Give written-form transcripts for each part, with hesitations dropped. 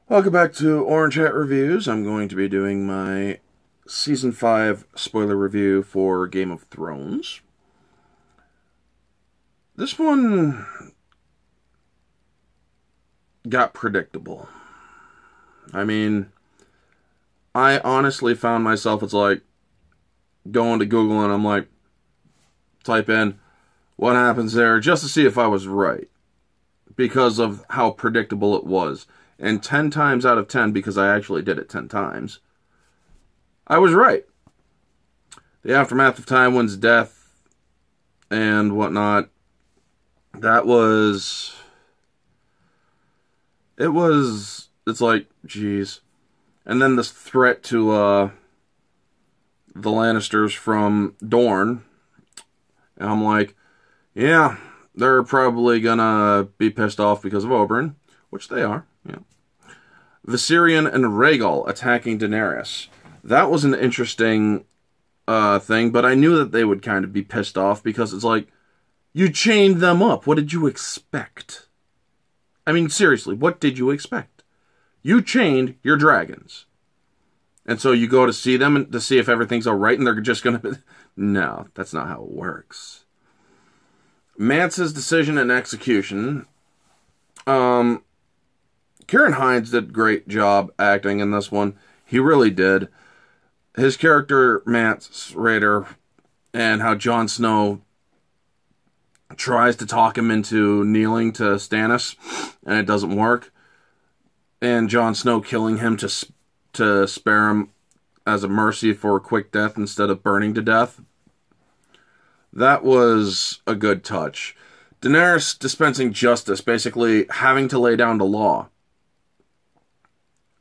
Welcome back to Orange Hat Reviews. I'm going to be doing my Season 5 spoiler review for Game of Thrones. This one got predictable. I mean, I honestly found myself, it's like, going to Google and I'm like, type in, what happens there, just to see if I was right. Because of how predictable it was. And 10 times out of 10, because I actually did it 10 times, I was right. The aftermath of Tywin's death and whatnot, it's like, geez. And then this threat to the Lannisters from Dorne, and I'm like, yeah, they're probably gonna be pissed off because of Oberyn, which they are. Yeah. Viserion and Rhaegal attacking Daenerys. That was an interesting thing, but I knew that they would kind of be pissed off because it's like, you chained them up. What did you expect? I mean, seriously, what did you expect? You chained your dragons. And so you go to see them to see if everything's all right, and they're just going to... No, that's not how it works. Mance's decision and execution. Kieran Hines did a great job acting in this one. He really did. His character, Mance Rayder, and how Jon Snow tries to talk him into kneeling to Stannis, and it doesn't work. And Jon Snow killing him to spare him as a mercy for a quick death instead of burning to death. That was a good touch. Daenerys dispensing justice, basically having to lay down the law.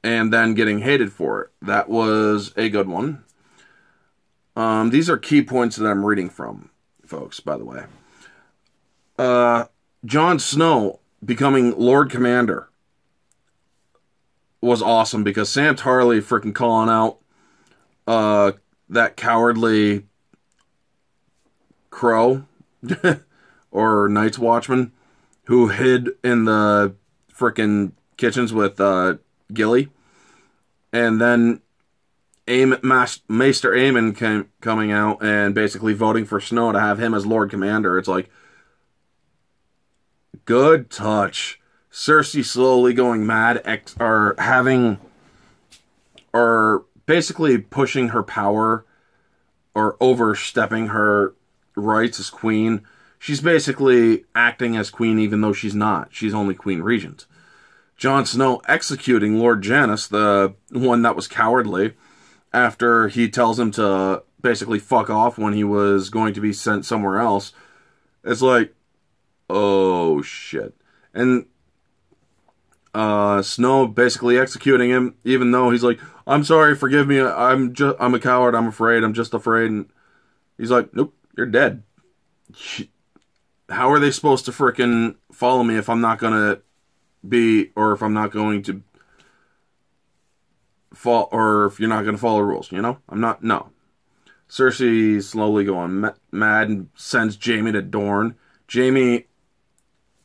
And then getting hated for it. That was a good one. These are key points that I'm reading from, folks, by the way. Jon Snow becoming Lord Commander was awesome because Sam Tarly freaking calling out that cowardly crow or Night's Watchman who hid in the freaking kitchens with Gilly, and then Maester Aemon coming out and basically voting for Snow to have him as Lord Commander. It's like, good touch. Cersei slowly going mad, or basically pushing her power, or overstepping her rights as queen. She's basically acting as queen even though she's not. She's only Queen Regent. Jon Snow executing Lord Janos, the one that was cowardly, after he tells him to basically fuck off when he was going to be sent somewhere else. It's like, oh shit. And Snow basically executing him, even though he's like, I'm sorry, forgive me, I'm a coward, I'm afraid, I'm just afraid. And he's like, nope, you're dead. How are they supposed to frickin' follow me if I'm not gonna be, or if I'm not going to fall, or if you're not going to follow rules, you know? I'm not, no. Cersei slowly going mad and sends Jaime to Dorne. Jaime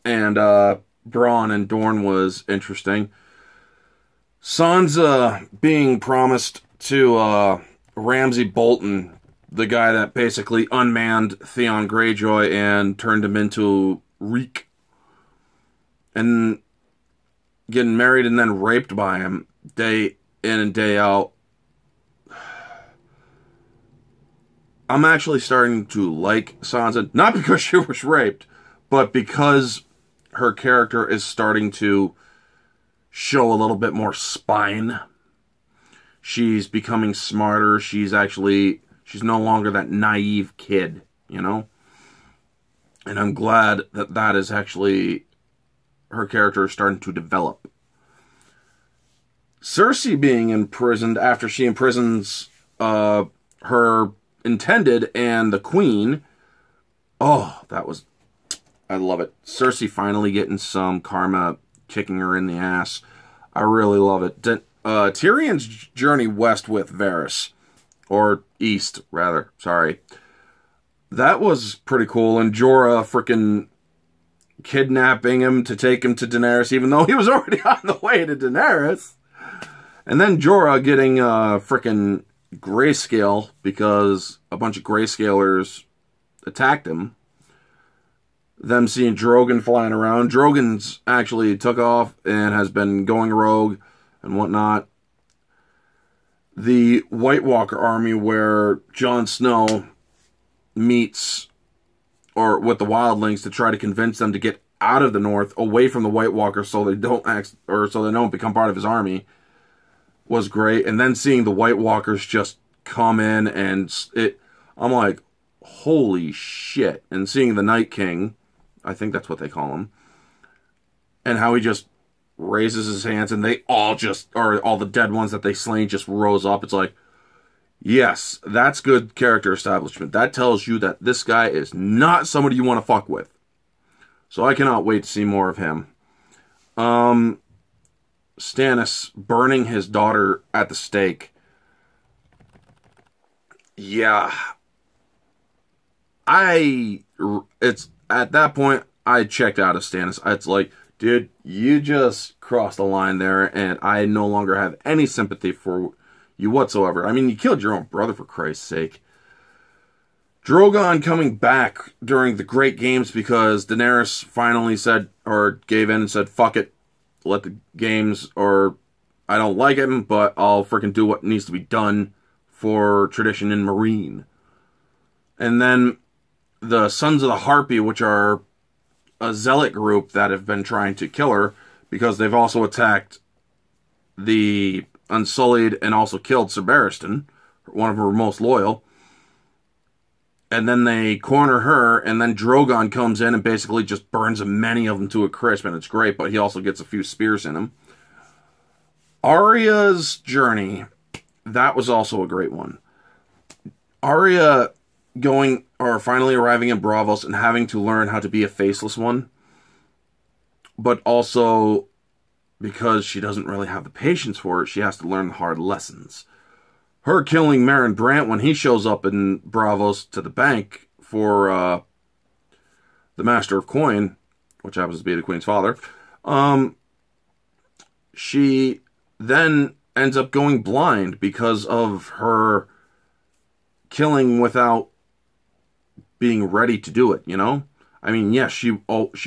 and Bronn and Dorne was interesting. Sansa being promised to Ramsay Bolton, the guy that basically unmanned Theon Greyjoy and turned him into Reek. And getting married and then raped by him day in and day out. I'm actually starting to like Sansa, not because she was raped, but because her character is starting to show a little bit more spine. She's becoming smarter. She's no longer that naive kid, you know? And I'm glad that that is actually... her character is starting to develop. Cersei being imprisoned after she imprisons her intended and the queen. Oh, I love it. Cersei finally getting some karma, kicking her in the ass. I really love it. Tyrion's journey west with Varys. Or east, rather. Sorry. That was pretty cool. And Jorah freaking kidnapping him to take him to Daenerys, even though he was already on the way to Daenerys. And then Jorah getting frickin' grayscale because a bunch of grayscalers attacked him. Them seeing Drogon flying around. Drogon's actually took off and has been going rogue and whatnot. The White Walker army where Jon Snow meets or with the wildlings to try to convince them to get out of the north, away from the White Walkers, so they don't so they don't become part of his army, was great. And then seeing the White Walkers just come in and I'm like, holy shit. And seeing the Night King, I think that's what they call him, and how he just raises his hands and they all just, or all the dead ones that they slain just rose up. It's like, yes, that's good character establishment. That tells you that this guy is not somebody you want to fuck with. So I cannot wait to see more of him. Stannis burning his daughter at the stake. Yeah. It's at that point, I checked out of Stannis. It's like, dude, you just crossed the line there, and I no longer have any sympathy for you whatsoever. I mean, you killed your own brother, for Christ's sake. Drogon coming back during the Great Games because Daenerys finally said, or gave in and said, fuck it, let the games, or I don't like him, but I'll freaking do what needs to be done for tradition in Meereen. And then the Sons of the Harpy, which are a zealot group that have been trying to kill her because they've also attacked the Unsullied and also killed Ser Barristan, one of her most loyal. And then they corner her, and then Drogon comes in and basically just burns many of them to a crisp, and it's great, but he also gets a few spears in him. Arya's journey, that was also a great one. Arya going, or finally arriving in Braavos and having to learn how to be a faceless one, but also because she doesn't really have the patience for it, she has to learn the hard lessons. Her killing Meryn Brant when he shows up in Braavos to the bank for the Master of Coin, which happens to be the Queen's father, she then ends up going blind because of her killing without being ready to do it, you know? I mean, yes, she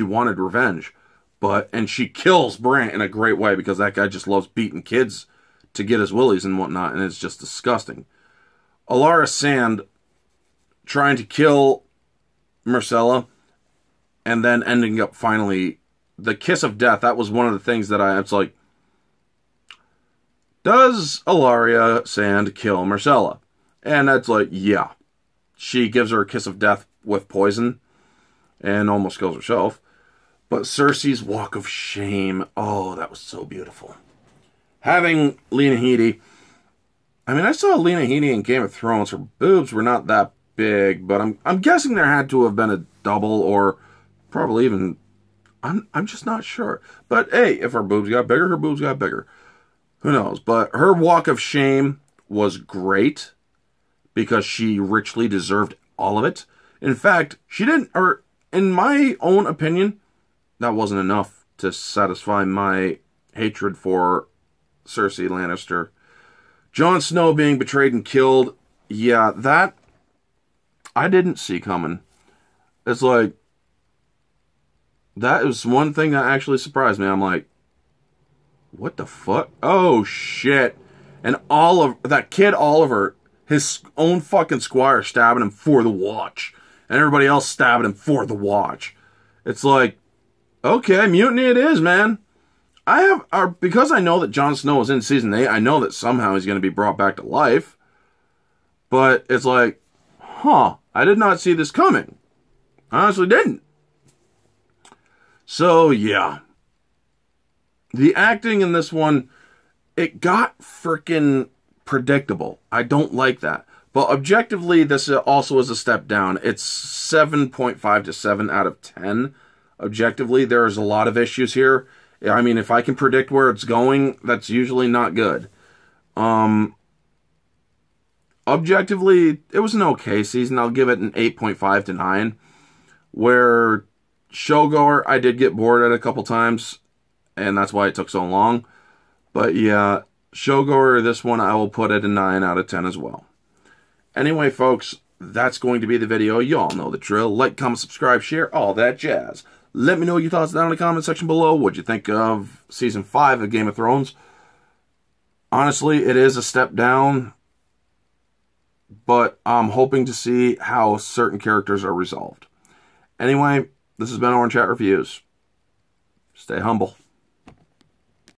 wanted revenge, and she kills Brant in a great way because that guy just loves beating kids to get his willies and whatnot, and it's just disgusting. Alara Sand trying to kill Myrcella, and then ending up finally, the kiss of death, that was one of the things that it's like, does Alara Sand kill Myrcella? And that's like, yeah. She gives her a kiss of death with poison, and almost kills herself. But Cersei's walk of shame, oh, that was so beautiful. Having Lena Headey, I mean, I saw Lena Headey in Game of Thrones. Her boobs were not that big, but I'm guessing there had to have been a double, or probably even, I'm just not sure. But hey, if her boobs got bigger, her boobs got bigger. Who knows? But her walk of shame was great because she richly deserved all of it. In fact, she didn't, or in my own opinion, that wasn't enough to satisfy my hatred for Cersei Lannister. Jon Snow being betrayed and killed, yeah, that I didn't see coming. It's like, that is one thing that actually surprised me. I'm like, what the fuck? Oh, shit. And that kid Oliver, his own fucking squire stabbing him for the watch. And everybody else stabbing him for the watch. It's like, okay, mutiny it is, man. Because I know that Jon Snow is in Season 8, I know that somehow he's going to be brought back to life. But it's like, huh, I did not see this coming. I honestly didn't. So, yeah. The acting in this one, it got freaking predictable. I don't like that. But objectively, this also is a step down. It's 7.5 to 7 out of 10. Objectively, there's a lot of issues here. I mean, if I can predict where it's going, that's usually not good. Objectively, it was an okay season. I'll give it an 8.5 to 9. Where Showgoer, I did get bored at a couple times, and that's why it took so long. But yeah, Showgoer, this one I will put at a 9 out of 10 as well. Anyway, folks, that's going to be the video. You all know the drill. Like, comment, subscribe, share, all that jazz. Let me know your thoughts down in the comment section below. What'd you think of Season 5 of Game of Thrones? Honestly, it is a step down, but I'm hoping to see how certain characters are resolved. Anyway, this has been Orange Hat Reviews. Stay humble.